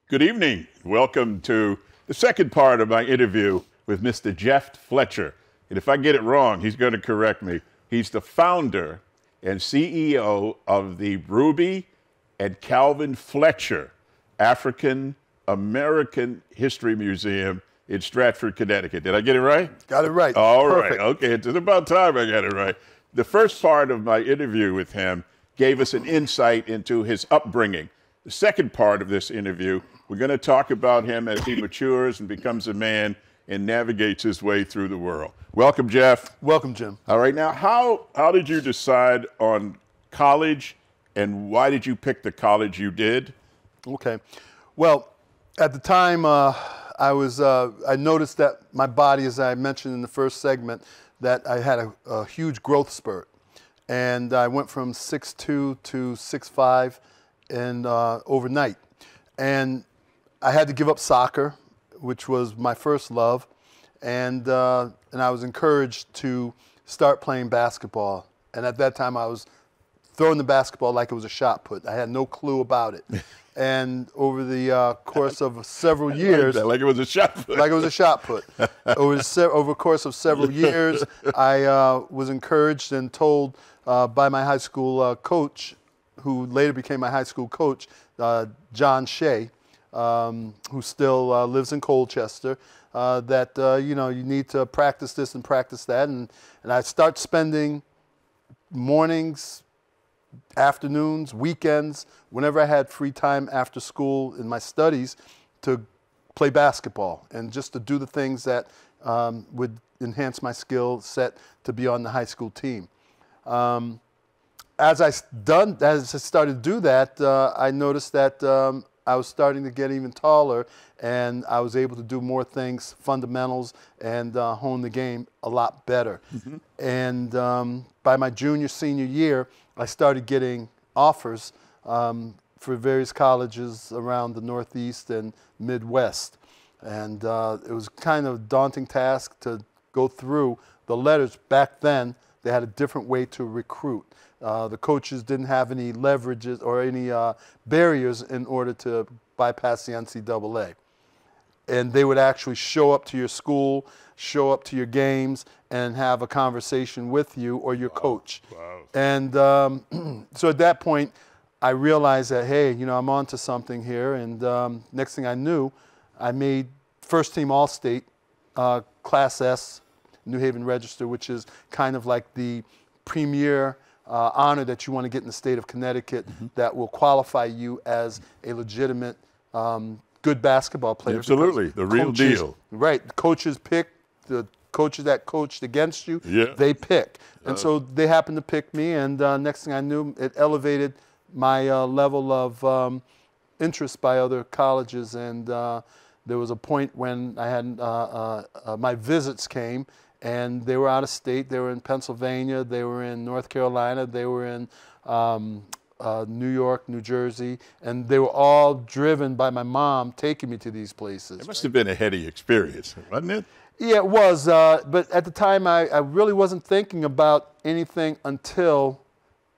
Good evening. Welcome to the second part of my interview with Mr. Jeff Fletcher. And if I get it wrong, he's going to correct me. He's the founder and CEO of the Ruby and Calvin Fletcher African American History Museum in Stratford, Connecticut. Did I get it right? Got it right. All Perfect. right. Okay. It's about time I got it right. The first part of my interview with him gave us an insight into his upbringing. The second part of this interview, we're going to talk about him as he matures and becomes a man and navigates his way through the world. Welcome, Jeff. Welcome, Jim. All right. Now, how did you decide on college, and why did you pick the college you did? Okay. Well, at the time, I noticed that my body, as I mentioned in the first segment, that I had a huge growth spurt. And I went from 6'2" to 6'5" and overnight. And I had to give up soccer, which was my first love, and I was encouraged to start playing basketball. And at that time, I was throwing the basketball like it was a shot put. I had no clue about it. And over the course of several years, like it was a shot put. Like it was a shot put. Over the course of several years, I was encouraged and told by my high school coach, who later became my high school coach, John Shea, who still lives in Colchester, that you need to practice this and practice that, and I start spending mornings, afternoons, weekends, whenever I had free time after school in my studies, to play basketball and just to do the things that would enhance my skill set to be on the high school team. As I started to do that, I noticed that I was starting to get even taller, and I was able to do more things, fundamentals, and hone the game a lot better. Mm-hmm. And by my junior, senior year, I started getting offers for various colleges around the Northeast and Midwest. And it was kind of a daunting task to go through the letters. Back then, they had a different way to recruit. The coaches didn't have any leverages or any barriers in order to bypass the NCAA. And they would actually show up to your school, show up to your games, and have a conversation with you or your coach. Wow. And so at that point, I realized that, hey, I'm onto something here. And next thing I knew, I made first team All-State, Class S, New Haven Register, which is kind of like the premier honor that you want to get in the state of Connecticut, mm-hmm. that will qualify you as a legitimate good basketball player. Absolutely, the real deal. Right, the coaches pick, the coaches that coached against you, yeah. They pick. And so they happened to pick me, and next thing I knew, it elevated my level of interest by other colleges, and there was a point when I had my visits came, and they were out of state. They were in Pennsylvania, they were in North Carolina, they were in New York, New Jersey, and they were all driven by my mom taking me to these places. It must have been a heady experience, wasn't it? Yeah, it was, but at the time I really wasn't thinking about anything until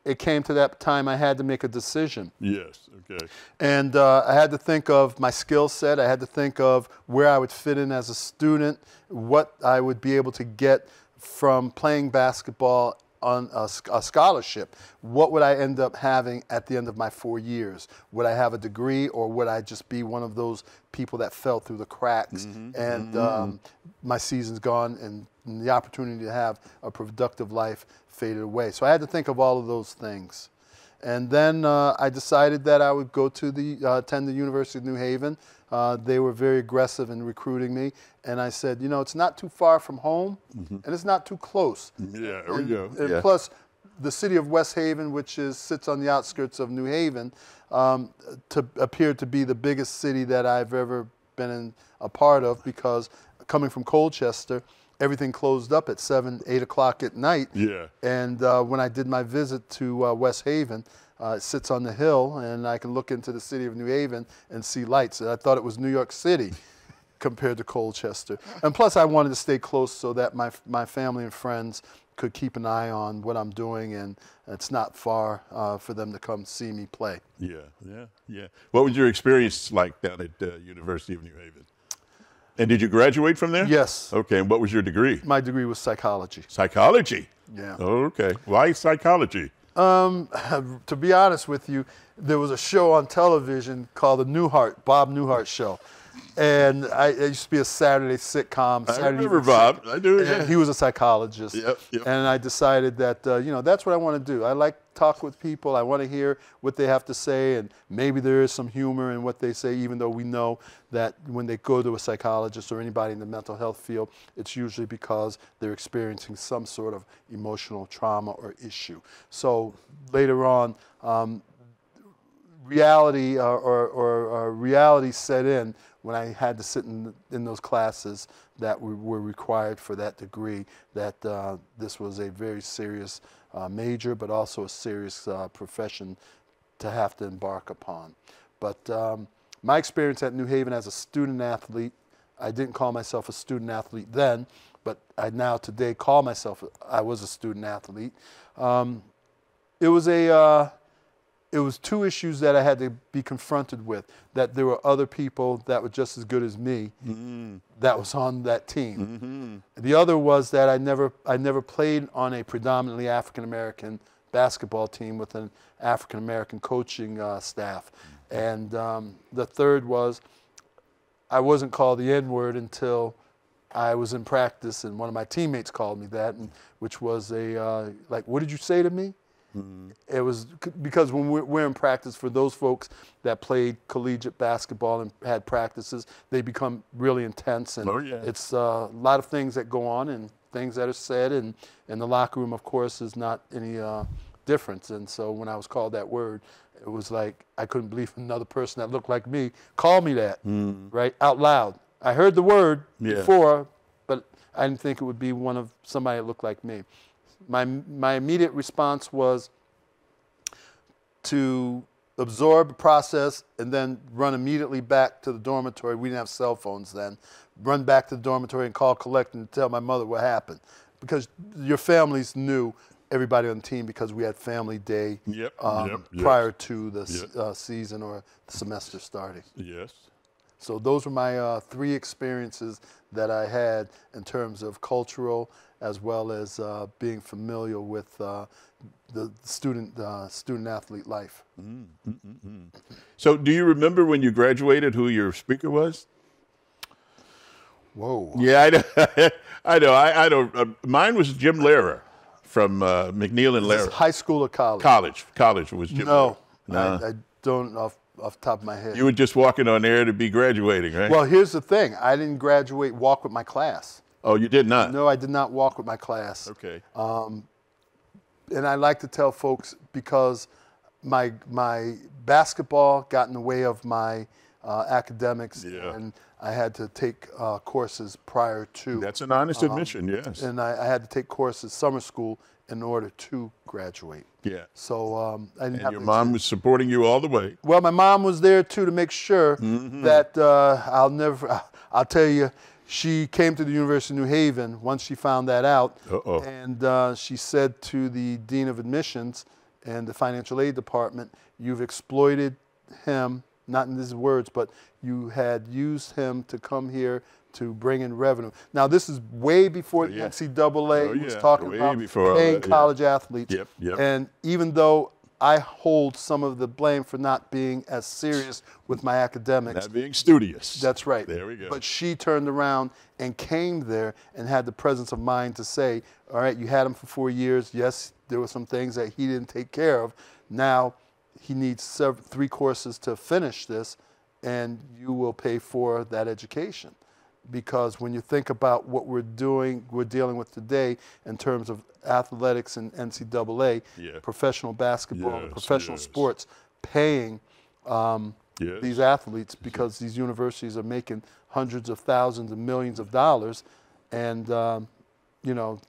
it came to that time I had to make a decision. Yes, okay. And I had to think of my skill set. I had to think of where I would fit in as a student, what I would be able to get from playing basketball on a scholarship. What would I end up having at the end of my 4 years? Would I have a degree, or would I just be one of those people that fell through the cracks, mm-hmm. and my season's gone and the opportunity to have a productive life faded away? So I had to think of all of those things. And then I decided that I would go to attend the University of New Haven, they were very aggressive in recruiting me. And I said, you know, it's not too far from home, and it's not too close. Yeah, there we go. And plus, the city of West Haven, which sits on the outskirts of New Haven, appeared to be the biggest city that I've ever been a part of, because coming from Colchester, everything closed up at 7, 8 o'clock at night. Yeah. And when I did my visit to West Haven, it sits on the hill, and I can look into the city of New Haven and see lights. And I thought it was New York City compared to Colchester. And plus, I wanted to stay close so that my family and friends could keep an eye on what I'm doing, and it's not far for them to come see me play. Yeah. What was your experience like down at University of New Haven? And did you graduate from there? Yes. Okay, and what was your degree? My degree was psychology. Psychology? Yeah. Okay. Why psychology? To be honest with you, there was a show on television called the Bob Newhart Show. And it used to be a Saturday sitcom. I remember Bob. I do. Yeah. He was a psychologist. Yep. And I decided that, you know, that's what I want to do. I like talk with people. I want to hear what they have to say, and maybe there is some humor in what they say, even though we know that when they go to a psychologist or anybody in the mental health field, it's usually because they're experiencing some sort of emotional trauma or issue. So later on, reality reality set in when I had to sit in those classes that were required for that degree, that this was a very serious major, but also a serious profession to have to embark upon. But my experience at New Haven as a student athlete, I didn't call myself a student athlete then, but I now today call myself, I was a student athlete. It was two issues that I had to be confronted with, that there were other people that were just as good as me that was on that team. The other was that I never played on a predominantly African-American basketball team with an African-American coaching staff. And the third was I wasn't called the N-word until I was in practice, and one of my teammates called me that, which was like, what did you say to me? It was because when we're in practice, for those folks that played collegiate basketball and had practices, they become really intense, and it's a lot of things that go on and things that are said, and in the locker room, of course, is not any difference. And so when I was called that word, it was like I couldn't believe another person that looked like me called me that, right, out loud. I heard the word before, but I didn't think it would be one of somebody that looked like me. My immediate response was to absorb the process and then run immediately back to the dormitory. We didn't have cell phones then. Run back to the dormitory and call collect and tell my mother what happened. Because your families knew everybody on the team because we had family day prior to the season or the semester starting. Yes. So those were my 3 experiences that I had in terms of cultural as well as being familiar with the student athlete life. So do you remember when you graduated who your speaker was? Whoa. Yeah, I know. I know. Mine was Jim Lehrer from McNeil and Lehrer. High school or college? College was Jim Lehrer. No, I don't off the top of my head. You were just walking on air to be graduating, right? Well, here's the thing. I didn't walk with my class. Oh, you did not? No, I did not walk with my class. Okay. And I like to tell folks, because my basketball got in the way of my academics, and I had to take courses prior to. That's an honest admission, yes. And I had to take courses, summer school, in order to graduate. Yeah. So I didn't have. And your mom was supporting you all the way. Well, my mom was there too to make sure that I'll tell you, she came to the University of New Haven once she found that out, and she said to the Dean of Admissions and the Financial Aid Department, "You've exploited him, not in these words, but you had used him to come here to bring in revenue." Now, this is way before the NCAA was talking about paying college athletes. And even though I hold some of the blame for not being as serious with my academics. Not being studious. That's right. There we go. But she turned around and came there and had the presence of mind to say, all right, you had him for 4 years. Yes, there were some things that he didn't take care of. Now he needs 3 courses to finish this, and you will pay for that education. Because when you think about what we're dealing with today in terms of athletics and NCAA, Yeah. professional basketball, Yes, professional yes. sports, paying Yes. these athletes because these universities are making hundreds of thousands and millions of dollars, and you know,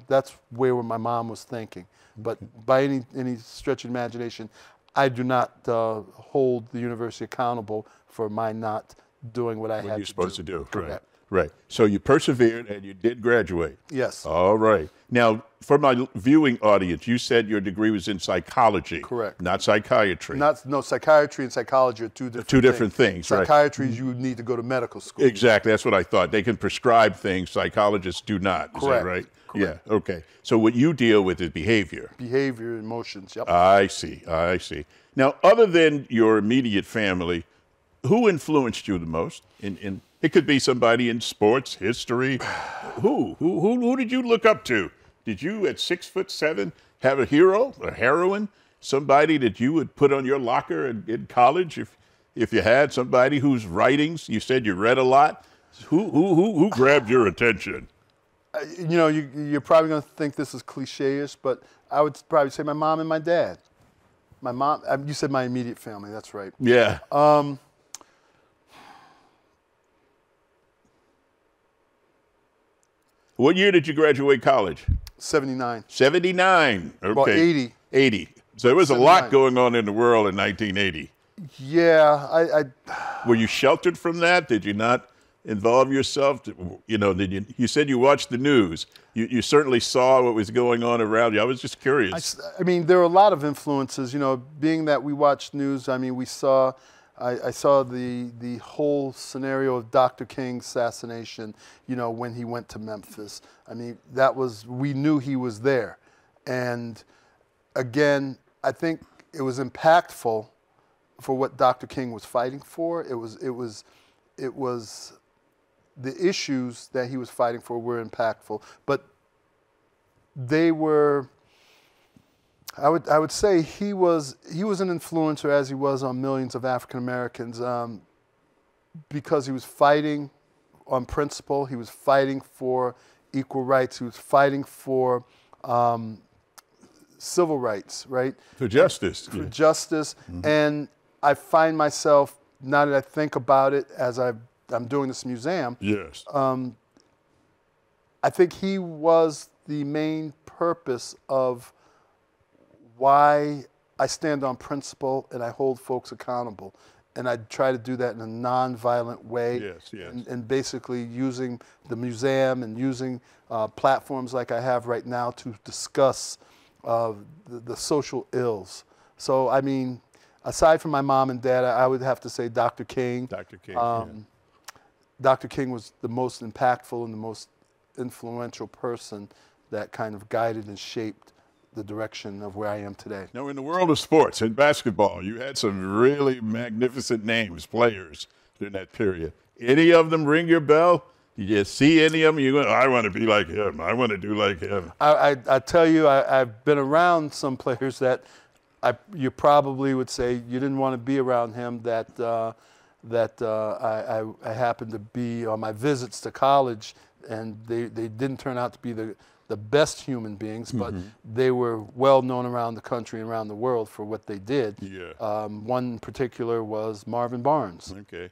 that's where my mom was thinking. But by any stretch of imagination, I do not hold the university accountable for my not doing what I had to do. What you're supposed to do. Correct. Right. Right. So you persevered and you did graduate. Yes. All right. Now, for my viewing audience, you said your degree was in psychology. Correct. Not psychiatry. No, psychiatry and psychology are two different things, right. Psychiatry is you need to go to medical school. Exactly. That's what I thought. They can prescribe things. Psychologists do not. Is Correct. that right? Correct. Yeah. Okay. So what you deal with is behavior. Behavior, emotions, yep. I see. I see. Now, other than your immediate family, who influenced you the most? It could be somebody in sports, history. Who did you look up to? Did you, at 6'7", have a hero, a heroine, somebody that you would put on your locker in college if you had somebody whose writings you said you read a lot? Who grabbed your attention? You know, you're probably going to think this is cliche-ish, but I would probably say my mom and my dad. My mom, you said my immediate family, that's right. Yeah. What year did you graduate college? 79. 79. Okay. Well, 80. 80. So there was a 79. lot going on in the world in 1980. Yeah, Were you sheltered from that? Did you not involve yourself? You know, you said you watched the news. You certainly saw what was going on around you. I was just curious. I mean, there are a lot of influences. You know, being that we watched news, I mean, I saw the whole scenario of Dr. King's assassination, you know, when he went to Memphis. I mean, we knew he was there. And again, I think it was impactful for what Dr. King was fighting for. It was the issues that he was fighting for were impactful, but they were, I would say he was an influencer, as he was on millions of African Americans, because he was fighting on principle. He was fighting for equal rights. He was fighting for civil rights, right? For justice. For justice. And I find myself, now that I think about it, as I'm doing this museum, Yes. I think he was the main purpose of why I stand on principle and I hold folks accountable. And I try to do that in a non-violent way. Yes, yes. And basically using the museum and using platforms like I have right now to discuss the social ills. So, I mean, aside from my mom and dad, I would have to say Dr. King. Dr. King. Yeah. Dr. King was the most impactful and the most influential person that kind of guided and shaped the direction of where I am today. Now, in the world of sports and basketball, you had some really magnificent names, players during that period. Any of them ring your bell? Did you see any of them? You go, I want to be like him. I want to do like him. I tell you, I've been around some players that you probably would say you didn't want to be around him, that I happened to be on my visits to college, and they didn't turn out to be the best human beings, but they were well known around the country and around the world for what they did. Yeah. One in particular was Marvin Barnes, Okay.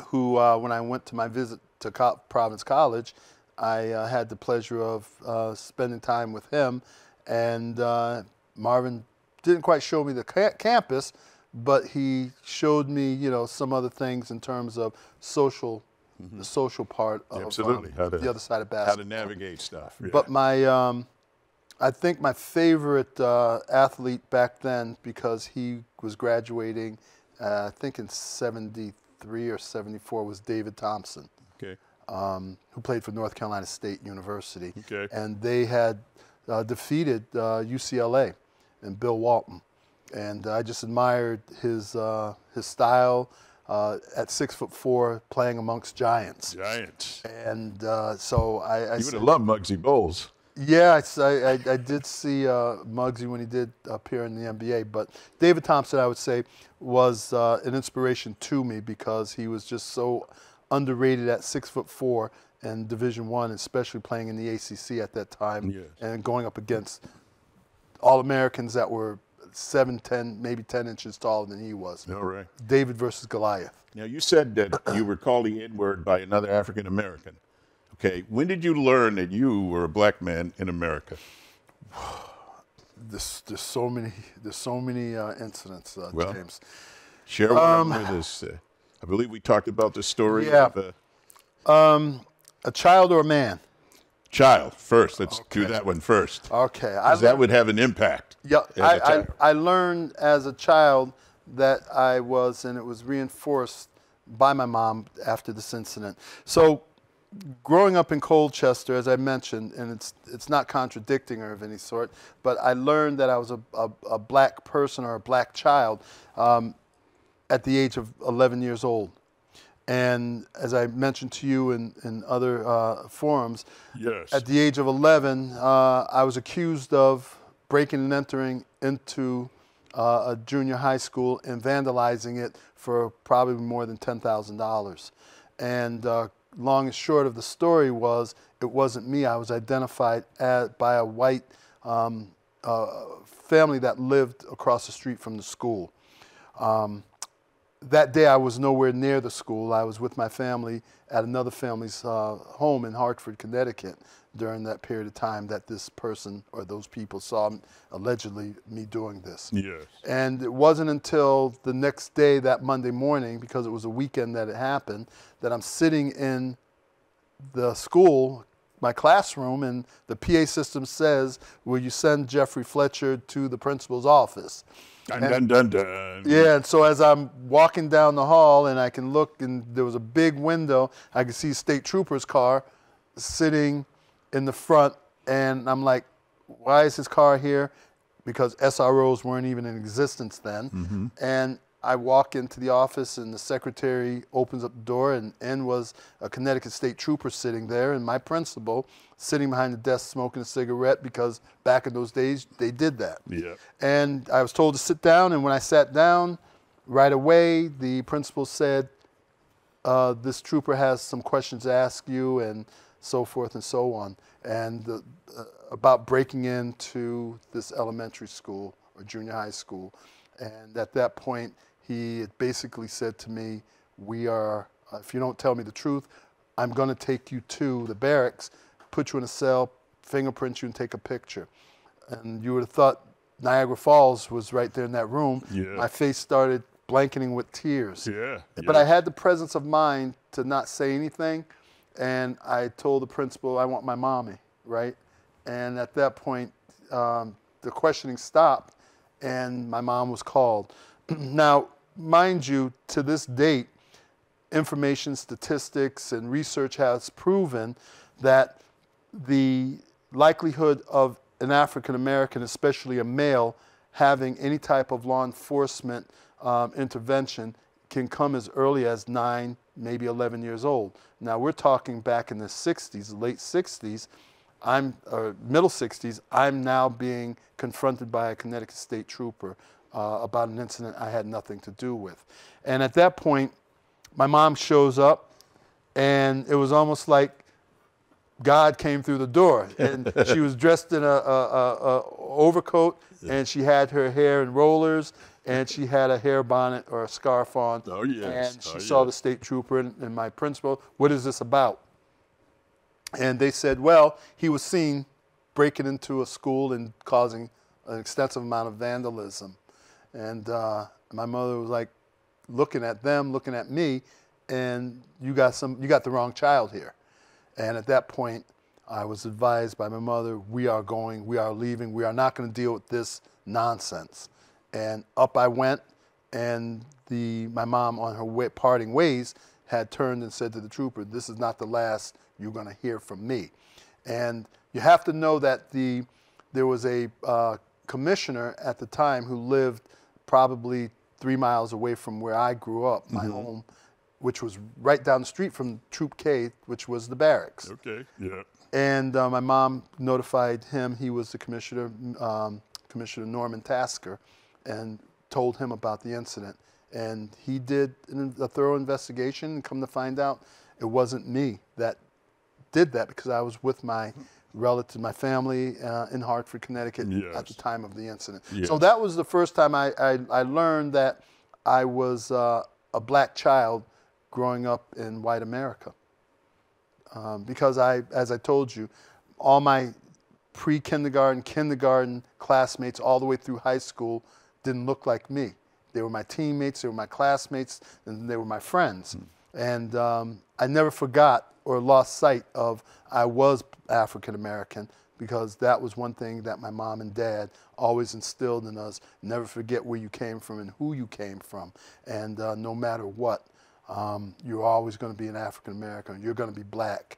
who, when I went to my visit to Providence College, I had the pleasure of spending time with him, and Marvin didn't quite show me the campus, but he showed me, you know, some other things in terms of the social part of Absolutely. the other side of basketball. How to navigate stuff. Yeah. But I think my favorite athlete back then, because he was graduating, I think in 73 or 74, was David Thompson. Okay. Who played for North Carolina State University. Okay. And they had defeated UCLA and Bill Walton. And I just admired his style at 6'4", playing amongst giants. Giants. And so I You would said, have loved Muggsy Bowles. Yeah, I did see Muggsy when he did appear in the NBA, but David Thompson, I would say, was an inspiration to me because he was just so underrated at 6'4" in Division I, especially playing in the ACC at that time, Yes. and going up against All-Americans that were 7, 10, maybe 10 inches taller than he was. All right. David versus Goliath. Now, you said that you were called the N-word by another African American. Okay, when did you learn that you were a black man in America? There's so many incidents, Well, James. Share one with us. I believe we talked about the story Yeah. of A child or a man? child first. Let's do that one first. Okay. 'Cause that would have an impact. Yeah, as a child. I learned as a child that I was, and it was reinforced by my mom after this incident. So growing up in Colchester, as I mentioned, and it's not contradicting her of any sort, but I learned that I was a black person or a black child at the age of 11 years old. And as I mentioned to you in other forums, Yes. at the age of 11, I was accused of breaking and entering into a junior high school and vandalizing it for probably more than $10,000. And long and short of the story was, it wasn't me. I was identified by a white family that lived across the street from the school. That day I was nowhere near the school. I was with my family at another family's home in Hartford, Connecticut during that period of time that this person or those people saw allegedly me doing this. Yes. And it wasn't until the next day, that Monday morning, because it was a weekend that it happened, that I'm sitting in the school, my classroom, and the PA system says, "Will you send Jeffrey Fletcher to the principal's office?" Dun, dun, dun, dun. Yeah, and so as I'm walking down the hall and I can look, and there was a big window, I could see a state trooper's car sitting in the front, and I'm like, why is his car here? Because SROs weren't even in existence then. And I walk into the office and the secretary opens up the door, and in was a Connecticut state trooper sitting there, and my principal sitting behind the desk smoking a cigarette, because back in those days they did that. Yeah. And I was told to sit down, and when I sat down, right away the principal said, this trooper has some questions to ask you, and so forth and so on, and about breaking into this elementary school or junior high school. And at that point, he basically said to me, "We are, if you don't tell me the truth, I'm going to take you to the barracks, put you in a cell, fingerprint you, and take a picture." And you would have thought Niagara Falls was right there in that room. Yeah. My face started blanketing with tears. Yeah. But I had the presence of mind to not say anything. And I told the principal, I want my mommy, right? And at that point, the questioning stopped, and my mom was called. Now, mind you, to this date, information, statistics, and research has proven that the likelihood of an African American, especially a male, having any type of law enforcement intervention can come as early as 9, maybe 11 years old. Now we're talking back in the 60s, late 60s, middle 60s, I'm now being confronted by a Connecticut state trooper about an incident I had nothing to do with. And at that point, my mom shows up, and it was almost like God came through the door. And she was dressed in a overcoat, and she had her hair in rollers, and she had a hair bonnet or a scarf on. Oh, yes. And she saw the state trooper and my principal. "What is this about?" And they said, well, he was seen breaking into a school and causing an extensive amount of vandalism. And my mother was like looking at them, looking at me, and you got the wrong child here. And at that point, I was advised by my mother, we are leaving, we are not going to deal with this nonsense. And up I went, and my mom, on her parting ways, had turned and said to the trooper, "This is not the last you're going to hear from me." And you have to know that there was a commissioner at the time who lived probably 3 miles away from where I grew up, my home, which was right down the street from Troop K, which was the barracks. Okay. Yeah. And my mom notified him. He was the commissioner, Commissioner Norman Tasker, and told him about the incident. And he did a thorough investigation, and come to find out it wasn't me that did that, because I was with my relative, my family in Hartford, Connecticut at the time of the incident. So that was the first time I learned that I was a black child growing up in white America. Because as I told you, all my pre-kindergarten, kindergarten classmates all the way through high school didn't look like me. They were my teammates, they were my classmates, and they were my friends. And I never forgot or lost sight of I was African American, because that was one thing that my mom and dad always instilled in us. Never forget where you came from and who you came from. And no matter what, you're always going to be an African American. You're going to be black.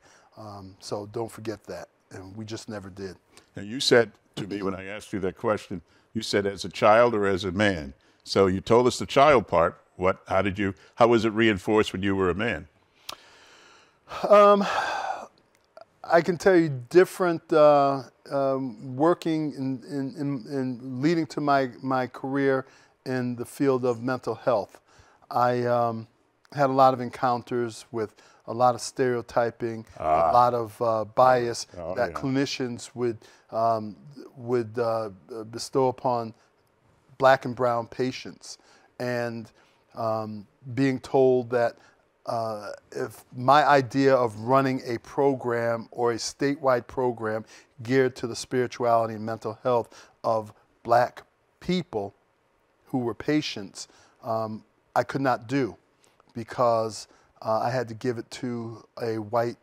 So don't forget that. And we just never did. Now, you said to me when I asked you that question, you said as a child or as a man. So you told us the child part. How was it reinforced when you were a man? I can tell you different, working in leading to my career in the field of mental health. I had a lot of encounters with a lot of stereotyping, a lot of bias that clinicians would bestow upon black and brown patients, and being told that if my idea of running a program or a statewide program geared to the spirituality and mental health of black people who were patients, I could not do, because I had to give it to a white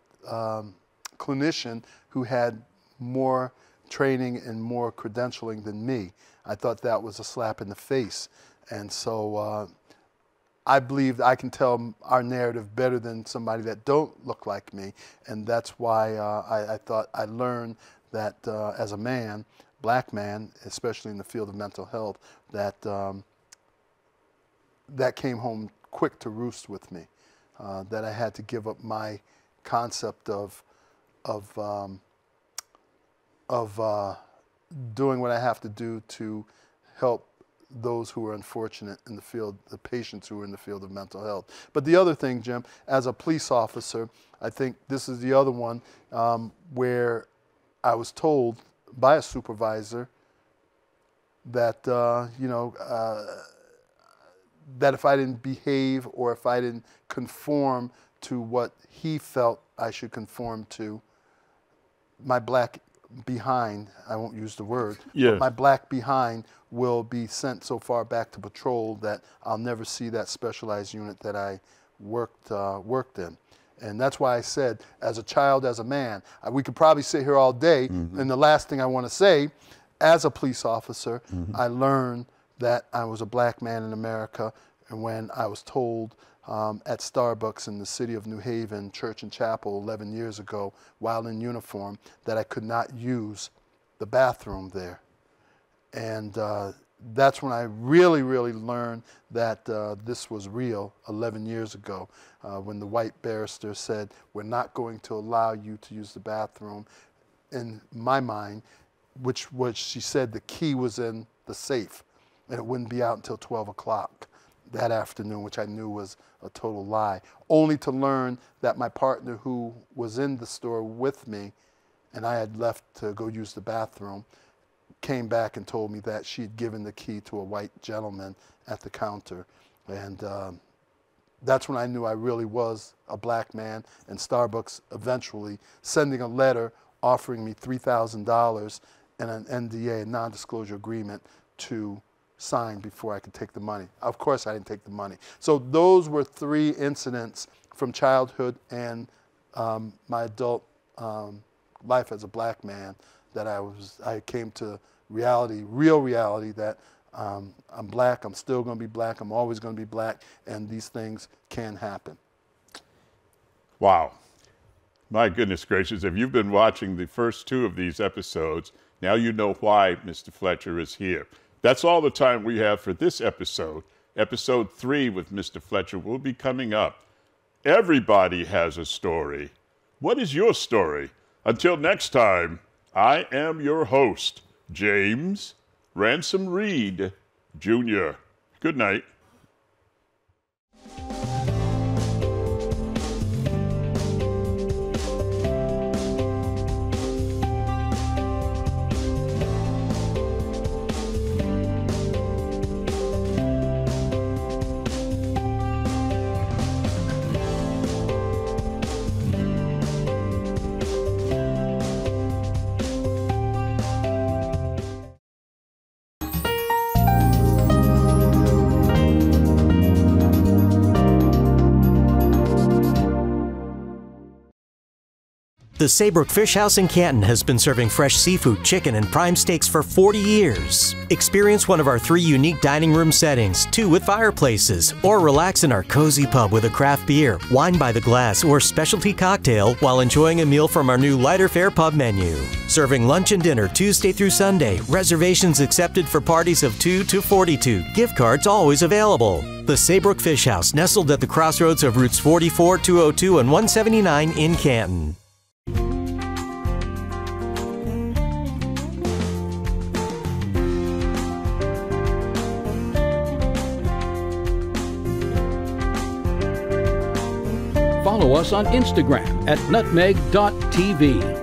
clinician who had more training and more credentialing than me. I thought that was a slap in the face. And so I believe I can tell our narrative better than somebody that don't look like me. And that's why I thought I learned that as a man, black man, especially in the field of mental health, that that came home quick to roost with me. That I had to give up my concept of doing what I have to do to help those who are unfortunate in the field, the patients who are in the field of mental health. But the other thing, Jim, as a police officer, I think this is the other one where I was told by a supervisor that, that if I didn't behave or if I didn't conform to what he felt I should conform to, my black behind, I won't use the word, but my black behind will be sent so far back to patrol that I'll never see that specialized unit that I worked in. And that's why I said, as a child, as a man, we could probably sit here all day, and the last thing I want to say, as a police officer, I learned that I was a black man in America, and when I was told at Starbucks in the city of New Haven, Church and Chapel, 11 years ago, while in uniform, that I could not use the bathroom there. And that's when I really, really learned that this was real 11 years ago, when the white barrister said, we're not going to allow you to use the bathroom. In my mind, which was, she said the key was in the safe, and it wouldn't be out until 12 o'clock that afternoon, which I knew was a total lie, only to learn that my partner who was in the store with me, and I had left to go use the bathroom, came back and told me that she had given the key to a white gentleman at the counter. And that's when I knew I really was a black man, and Starbucks eventually sending a letter offering me $3,000 and an NDA, a non-disclosure agreement, to sign before I could take the money. Of course I didn't take the money. So those were 3 incidents from childhood and my adult life as a black man that I came to reality, real reality, that I'm black, I'm still going to be black, I'm always going to be black, and these things can happen. Wow. My goodness gracious, if you've been watching the first 2 of these episodes, now you know why Mr. Fletcher is here. That's all the time we have for this episode. Episode 3 with Mr. Fletcher will be coming up. Everybody has a story. What is your story? Until next time, I am your host, James Ransom Reed, Jr. Good night. The Saybrook Fish House in Canton has been serving fresh seafood, chicken, and prime steaks for 40 years. Experience one of our 3 unique dining room settings, 2 with fireplaces, or relax in our cozy pub with a craft beer, wine by the glass, or specialty cocktail while enjoying a meal from our new lighter fare pub menu. Serving lunch and dinner Tuesday through Sunday. Reservations accepted for parties of 2 to 42. Gift cards always available. The Saybrook Fish House, nestled at the crossroads of routes 44, 202, and 179 in Canton. Follow us on Instagram at nutmeg.tv.